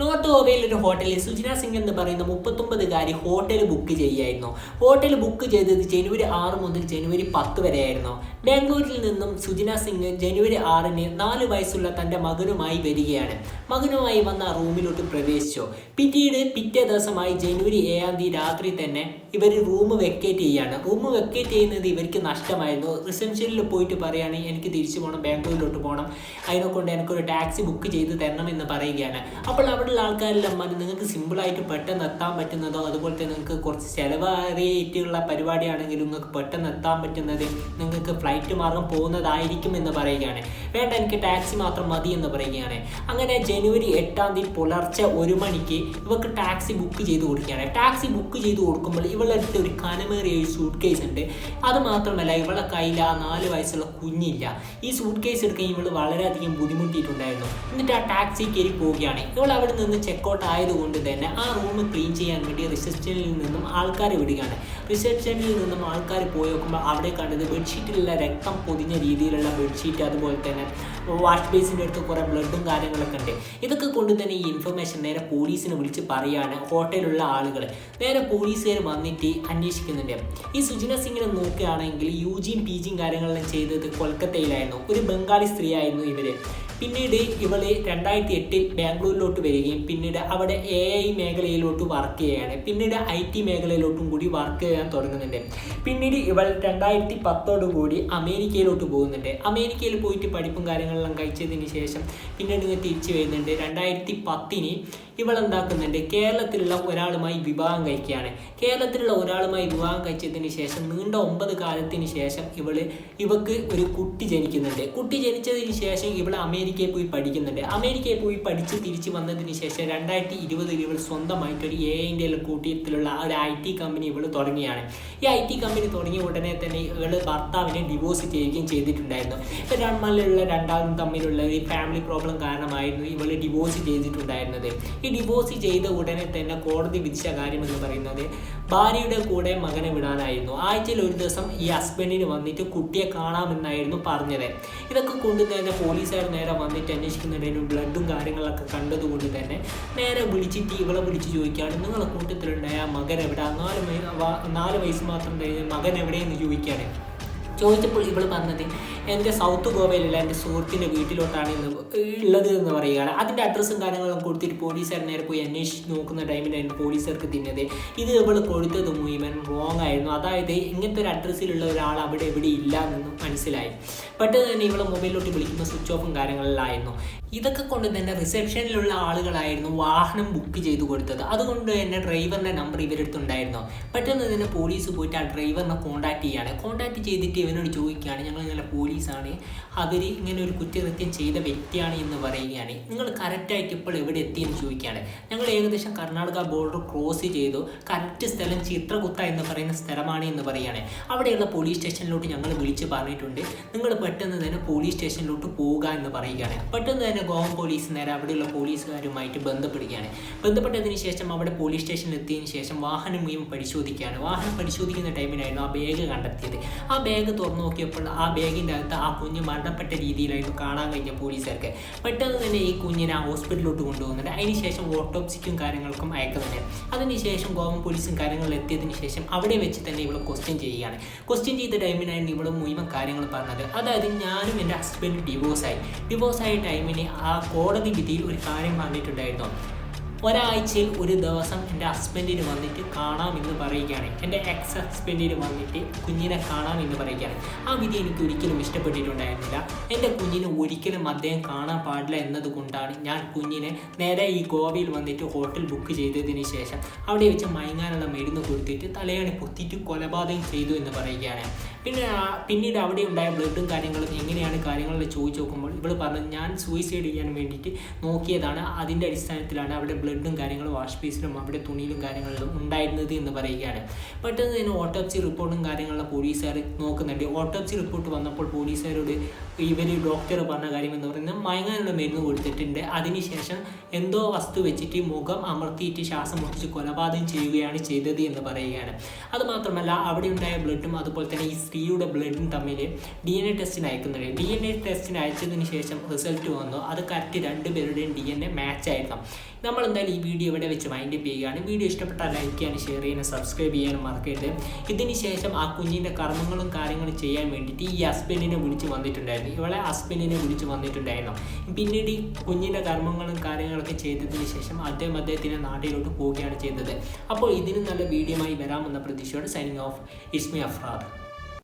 North ഗോവയിൽ ഒരു ഹോട്ടലിൽ സുജന സിംഗ് എന്ന് പറയുന്ന 39-കാരി ഹോട്ടൽ ബുക്ക് ചെയ്യായിരുന്നു. ഹോട്ടൽ ബുക്ക് ചെയ്തത് ജനുവരി 6 മുതൽ ജനുവരി 10 വരെയായിരുന്നു. ബാംഗ്ലൂരിൽ നിന്നും സുജന സിംഗ് ജനുവരി 6-ന് 4 വയസ്സുള്ള തൻ്റെ മകനുമായി വരികയാണ്. മകനുമായി വന്ന റൂമിലോട്ട് പ്രവേശിച്ചു. പിറ്റേ ദിവസമായി ജനുവരി 7-ാം തീയതി രാത്രി തന്നെ ഇവർ റൂം വെക്കേറ്റ് ചെയ്യുകയാണ്. റൂം വെക്കേറ്റ് ചെയ്യുന്നത് ഇവർക്ക് നഷ്ടമായിരുന്നു. റിസപ്ഷനിൽ പോയിട്ട് പറയുകയാണ്, എനിക്ക് തിരിച്ചു പോകണം, ബാംഗ്ലൂരിലോട്ട് പോകണം, അതിനെക്കൊണ്ട് എനിക്കൊരു ടാക്സി ബുക്ക് ചെയ്ത് തരണം എന്ന് പറയുകയാണ്. അപ്പോൾ അവിടെയുള്ള ആൾക്കാരെല്ലാം നിങ്ങൾക്ക് സിമ്പിളായിട്ട് പെട്ടെന്ന് എത്താൻ പറ്റുന്നതോ അതുപോലെ തന്നെ നിങ്ങൾക്ക് കുറച്ച് ചിലവേറിയിട്ടുള്ള പരിപാടിയാണെങ്കിലും നിങ്ങൾക്ക് പെട്ടെന്ന് എത്താൻ പറ്റുന്നത് നിങ്ങൾക്ക് ഫ്ലൈറ്റ് മാർഗം പോകുന്നതായിരിക്കും എന്ന് പറയുകയാണ്. വേണ്ട, എനിക്ക് ടാക്സി മാത്രം മതി എന്ന് പറയുകയാണ്. അങ്ങനെ ജനുവരി 8-ാം തീയതി പുലർച്ചെ 1 മണിക്ക് ഇവർക്ക് ടാക്സി ബുക്ക് ചെയ്ത് കൊടുക്കുകയാണ്. ടാക്സി ബുക്ക് ചെയ്ത് കൊടുക്കുമ്പോൾ ഇവളുടെ അടുത്ത് ഒരു കനമേറിയ ഒരു സൂട്ട് കേസ് ഉണ്ട്. അത് മാത്രമല്ല ഇവളെ കയ്യിൽ ആ 4 വയസ്സുള്ള കുഞ്ഞില്ല. ഈ സൂട്ട് കേസ് എടുക്കാൻ ഇവൾ വളരെയധികം ബുദ്ധിമുട്ടിയിട്ടുണ്ടായിരുന്നു. എന്നിട്ട് ആ ടാക്സി കയറി പോവുകയാണ്. ഇവൾ അവിടെ നിന്ന് ചെക്കൗട്ട് ആയതുകൊണ്ട് തന്നെ ആ റൂം ക്ലീൻ ചെയ്യാൻ വേണ്ടി റിസപ്ഷനിൽ നിന്നും ആൾക്കാർ വിടുകയാണ്. റിസപ്ഷനിൽ നിന്നും ആൾക്കാർ പോയി നോക്കുമ്പോൾ അവിടെ കണ്ടത് ബെഡ്ഷീറ്റിലുള്ള രക്തം പൊതിഞ്ഞ രീതിയിലുള്ള ബെഡ്ഷീറ്റ്, അതുപോലെ തന്നെ വാഷ് ബേസിൻ്റെ അടുത്ത് കുറേ ബ്ലഡും കാര്യങ്ങളൊക്കെ ഉണ്ട്. ഇതൊക്കെ കൊണ്ട് തന്നെ ഈ ഇൻഫർമേഷൻ നേരെ പോലീസിനെ വിളിച്ച് പറയുകയാണ് ഹോട്ടലിലുള്ള ആളുകൾ. നേരെ പോലീസുകാർ വന്നിട്ട് അന്വേഷിക്കുന്നുണ്ട്. ഈ സുജന സിംഗിനെ നോക്കുകയാണെങ്കിൽ യുജിയും പിജിയും കാര്യങ്ങളെല്ലാം ചെയ്തത് കൊൽക്കത്തയിലായിരുന്നു. ഒരു ബംഗാളി സ്ത്രീ ആയിരുന്നു ഇവർ. പിന്നീട് ഇവൾ 2008-ൽ ബാംഗ്ലൂരിലോട്ട് വരികയും പിന്നീട് അവിടെ AI മേഖലയിലോട്ട് വർക്ക് ചെയ്യുകയാണ്. പിന്നീട് IT മേഖലയിലോട്ടും കൂടി വർക്ക് ചെയ്യാൻ തുടങ്ങുന്നുണ്ട്. പിന്നീട് ഇവൾ 2010 അമേരിക്കയിലോട്ട് പോകുന്നുണ്ട്. അമേരിക്കയിൽ പോയിട്ട് പഠിപ്പും കാര്യങ്ങളെല്ലാം കഴിച്ചതിന് ശേഷം പിന്നീട് തിരിച്ചു വരുന്നുണ്ട്. 2010-ന് ഇവൾ എന്താക്കുന്നുണ്ട്, കേരളത്തിലുള്ള ഒരാളുമായി വിവാഹം കഴിക്കുകയാണ്. കേരളത്തിലുള്ള ഒരാളുമായി വിവാഹം കഴിച്ചതിന് ശേഷം നീണ്ട 9 കാലത്തിന് ശേഷം ഇവക്ക് ഒരു കുട്ടി ജനിക്കുന്നുണ്ട്. കുട്ടി ജനിച്ചതിന് ശേഷം ഇവൾ അമേരിക്കയിൽ പോയി പഠിക്കുന്നുണ്ട്. അമേരിക്കയിൽ പോയി പഠിച്ച് തിരിച്ച് വന്നതിന് ശേഷം 2020-ൽ ഇവൾ സ്വന്തമായിട്ടൊരു AI-ൻ്റെ കൂട്ടത്തിലുള്ള ഒരു IT കമ്പനി ഇവൾ തുടങ്ങിയാണ്. ഈ IT കമ്പനി തുടങ്ങിയ ഉടനെ തന്നെ ഇവൾ ഭർത്താവിനെ ഡിവോഴ്സ് ചെയ്യുകയും ചെയ്തിട്ടുണ്ടായിരുന്നു. ഇവരുടെ രണ്ടാളും തമ്മിലുള്ള ഒരു ഫാമിലി പ്രോബ്ലം കാരണമായിരുന്നു ഇവൾ ഡിവോഴ്സ് ചെയ്തിട്ടുണ്ടായിരുന്നത്. ഈ ഡിവോഴ്സ് ചെയ്ത ഉടനെ തന്നെ കോടതി വിധിച്ച കാര്യം എന്ന് പറയുന്നത് ഭാര്യയുടെ കൂടെ മകനെ വിടാനായിരുന്നു. ആഴ്ചയിൽ ഒരു ദിവസം ഈ ഹസ്ബൻഡിന് വന്നിട്ട് കുട്ടിയെ കാണാമെന്നായിരുന്നു പറഞ്ഞത്. ഇതൊക്കെ കൊണ്ട് തന്നെ പോലീസുകാർ നേരെ വന്നിട്ട് അന്വേഷിക്കുന്നുണ്ടെങ്കിലും ബ്ലഡും കാര്യങ്ങളൊക്കെ കണ്ടതുകൊണ്ട് തന്നെ നേരെ വിളിച്ചിട്ട് ഇവളെ വിളിച്ച് ചോദിക്കുകയാണ്, നിങ്ങളെ കൂട്ടത്തിലുണ്ടായ മകൻ എവിടെ, 4 വയസ്സ് മാത്രം മകൻ എവിടെയെന്ന് ചോദിക്കുകയാണ്. ചോദിച്ചപ്പോൾ ഇവൾ പറഞ്ഞത് എൻ്റെ സൗത്ത് ഗോവയിലുള്ള എൻ്റെ സുഹൃത്തിൻ്റെ വീട്ടിലോട്ടാണ് ഉള്ളത് എന്ന് പറയുകയാണ്. അതിൻ്റെ അഡ്രസ്സും കാര്യങ്ങളും കൊടുത്തിട്ട് പോലീസുകാർ നേരെ പോയി അന്വേഷിച്ച് നോക്കുന്ന ടൈമിലായിരുന്നു പോലീസുകാർക്ക് തിന്നത് ഇത് ഇവൾ കൊടുത്തത് മുഴുവൻ റോങ് ആയിരുന്നു. അതായത് ഇങ്ങനത്തെ ഒരു അഡ്രസ്സിലുള്ള ഒരാൾ അവിടെ എവിടെ ഇല്ല എന്നും മനസ്സിലായി. പെട്ടെന്ന് തന്നെ ഇവളെ മൊബൈലിലോട്ട് വിളിക്കുമ്പോൾ സ്വിച്ച് ഓഫും കാര്യങ്ങളിലായിരുന്നു. ഇതൊക്കെ കൊണ്ട് തന്നെ റിസപ്ഷനിലുള്ള ആളുകളായിരുന്നു വാഹനം ബുക്ക് ചെയ്ത് കൊടുത്തത്. അതുകൊണ്ട് തന്നെ ഡ്രൈവറിൻ്റെ നമ്പർ ഇവരെടുത്തുണ്ടായിരുന്നു. പെട്ടെന്ന് തന്നെ പോലീസ് പോയിട്ട് ആ ഡ്രൈവറിനെ കോൺടാക്ട് ചെയ്യാണ്. കോൺടാക്ട് ചെയ്തിട്ട് ഇവനോട് ചോദിക്കുകയാണ്, ഞങ്ങൾ ഇങ്ങനെ പോലീസാണ്, അവർ ഇങ്ങനെ ഒരു കുറ്റകൃത്യം ചെയ്ത വ്യക്തിയാണ് എന്ന് പറയുകയാണ്. നിങ്ങൾ കറക്റ്റായിട്ട് ഇപ്പോൾ എവിടെ എത്തിയെന്ന് ചോദിക്കുകയാണ്. ഞങ്ങൾ ഏകദേശം കർണാടക ബോർഡർ ക്രോസ് ചെയ്തു, കറക്റ്റ് സ്ഥലം ചിത്രകുത്ത എന്ന് പറയുന്ന സ്ഥലമാണ് എന്ന് പറയുകയാണ്. അവിടെയുള്ള പോലീസ് സ്റ്റേഷനിലോട്ട് ഞങ്ങൾ വിളിച്ച് പറഞ്ഞിട്ടുണ്ട്, നിങ്ങൾ പെട്ടെന്ന് തന്നെ പോലീസ് സ്റ്റേഷനിലോട്ട് പോവുക എന്ന് പറയുകയാണ്. പെട്ടെന്ന് തന്നെ ഗോവൻ പോലീസ് നേരെ അവിടെയുള്ള പോലീസുകാരുമായിട്ട് ബന്ധപ്പെടുകയാണ്. ബന്ധപ്പെട്ടതിന് ശേഷം അവിടെ പോലീസ് സ്റ്റേഷനിൽ എത്തിയതിന് ശേഷം വാഹനം മുഴുവൻ പരിശോധിക്കുകയാണ്. വാഹനം പരിശോധിക്കുന്ന ടൈമിലായിരുന്നു ആ ബാഗ് കണ്ടെത്തിയത്. ആ ബാഗ് തുറന്നു നോക്കിയപ്പോൾ ആ ബാഗിൻ്റെ അകത്ത് ആ കുഞ്ഞ് മരണപ്പെട്ട രീതിയിലായിരുന്നു കാണാൻ കഴിഞ്ഞ പോലീസുകാർക്ക്. പെട്ടെന്ന് തന്നെ ഈ കുഞ്ഞിനെ ആ ഹോസ്പിറ്റലിലോട്ട് കൊണ്ടുപോകുന്നുണ്ട്. അതിനുശേഷം ഓട്ടോപ്സിക്കും കാര്യങ്ങൾക്കും അയക്കുന്നുണ്ട്. അതിനുശേഷം ഗോവൻ പോലീസും കാര്യങ്ങൾ എത്തിയതിന് ശേഷം അവിടെ വെച്ച് തന്നെ ഇവളെ ക്വസ്റ്റ്യൻ ചെയ്യുകയാണ്. ക്വസ്റ്റ്യൻ ചെയ്ത ടൈമിനായിരുന്നു ഇവൾ മുഴുവൻ കാര്യങ്ങൾ പറഞ്ഞത്. അതായത് ഞാനും എൻ്റെ ഹസ്ബൻഡ് ഡിവോഴ്സായ ടൈമിന് ആ കോടതി വിധിയിൽ ഒരു കാര്യം പറഞ്ഞിട്ടുണ്ടായിരുന്നു, ഒരാഴ്ചയിൽ ഒരു ദിവസം എൻ്റെ ഹസ്ബൻഡിന് വന്നിട്ട് കാണാമെന്ന് പറയുകയാണ്. എൻ്റെ എക്സ് ഹസ്ബൻഡിന് വന്നിട്ട് കുഞ്ഞിനെ കാണാമെന്ന് പറയുകയാണ്. ആ വിധി എനിക്ക് ഒരിക്കലും ഇഷ്ടപ്പെട്ടിട്ടുണ്ടായിരുന്നില്ല. എൻ്റെ കുഞ്ഞിനെ ഒരിക്കലും അദ്ദേഹം കാണാൻ പാടില്ല എന്നതുകൊണ്ടാണ് ഞാൻ കുഞ്ഞിനെ നേരെ ഈ ഗോവയിൽ വന്നിട്ട് ഹോട്ടൽ ബുക്ക് ചെയ്തതിന് ശേഷം അവിടെ വെച്ച് മയങ്ങാനുള്ള മരുന്ന് കൊടുത്തിട്ട് തലയണി പൊത്തിയിട്ട് കൊലപാതകം ചെയ്തു എന്ന് പറയുകയാണ്. പിന്നീട് അവിടെ ഉണ്ടായ ബ്ലഡും കാര്യങ്ങളും എങ്ങനെയാണ് കാര്യങ്ങളിൽ ചോദിച്ചു നോക്കുമ്പോൾ ഇവൾ പറഞ്ഞത് ഞാൻ സൂയിസൈഡ് ചെയ്യാൻ വേണ്ടിയിട്ട് നോക്കിയതാണ്, അതിൻ്റെ അടിസ്ഥാനത്തിലാണ് അവിടെ ബ്ലഡും കാര്യങ്ങളും വാഷ് ബേസിലും അവിടെ തുണിയിലും കാര്യങ്ങളിലും ഉണ്ടായിരുന്നത് എന്ന് പറയുകയാണ്. പെട്ടെന്ന് തന്നെ ഓട്ടോപ്സി റിപ്പോർട്ടും കാര്യങ്ങളും പോലീസുകാർ നോക്കുന്നുണ്ട്. ഓട്ടോപ്സി റിപ്പോർട്ട് വന്നപ്പോൾ പോലീസുകാരോട് ഡോക്ടർ പറഞ്ഞ കാര്യം എന്ന് പറയുന്നത് മയങ്ങാനുള്ള മരുന്ന് കൊടുത്തിട്ടുണ്ട്, അതിനുശേഷം എന്തോ വസ്തു വെച്ചിട്ട് മുഖം അമർത്തിയിട്ട് ശ്വാസം മുട്ടിച്ച് കൊലപാതകം ചെയ്യുകയാണ് ചെയ്തത് എന്ന് പറയുകയാണ്. അതുമാത്രമല്ല അവിടെ ഉണ്ടായ ബ്ലഡും അതുപോലെ തന്നെ ഈ സ്ത്രീയുടെ ബ്ലഡും തമ്മിൽ DNA ടെസ്റ്റിന് അയക്കുന്നുണ്ട്. DNA ടെസ്റ്റിന് അയച്ചതിന് ശേഷം റിസൾട്ട് വന്നു, അത് കറക്റ്റ് 2 പേരുടെയും DNA മാച്ച് ആയിരുന്നു. നമ്മൾ എന്തായാലും ഈ വീഡിയോ ഇവിടെ വെച്ച് വൈൻഡപ്പ് ചെയ്യുകയാണ്. വീഡിയോ ഇഷ്ടപ്പെട്ടാൽ ലൈക്ക് ചെയ്യാനും ഷെയർ ചെയ്യാനും സബ്സ്ക്രൈബ് ചെയ്യാനും മറക്കരുത്. ഇതിന് ശേഷം ആ കുഞ്ഞിൻ്റെ കർമ്മങ്ങളും കാര്യങ്ങളും ചെയ്യാൻ വേണ്ടിയിട്ട് ഈ ഹസ്ബൻഡിനെ വിളിച്ച് വന്നിട്ടുണ്ടായിരുന്നു. ഇവളെ ഹസ്ബൻഡിനെ വിളിച്ച് വന്നിട്ടുണ്ടായിരുന്നു. പിന്നീട് ഈ കുഞ്ഞിൻ്റെ കർമ്മങ്ങളും കാര്യങ്ങളൊക്കെ ചെയ്തതിന് ശേഷം അദ്ദേഹത്തിൻ്റെ നാട്ടിലോട്ട് പോവുകയാണ് ചെയ്തത്. അപ്പോൾ ഇതിന് നല്ല വീഡിയോയുമായി വരാമെന്ന പ്രതീക്ഷയോടെ signing off. It's me Afrad.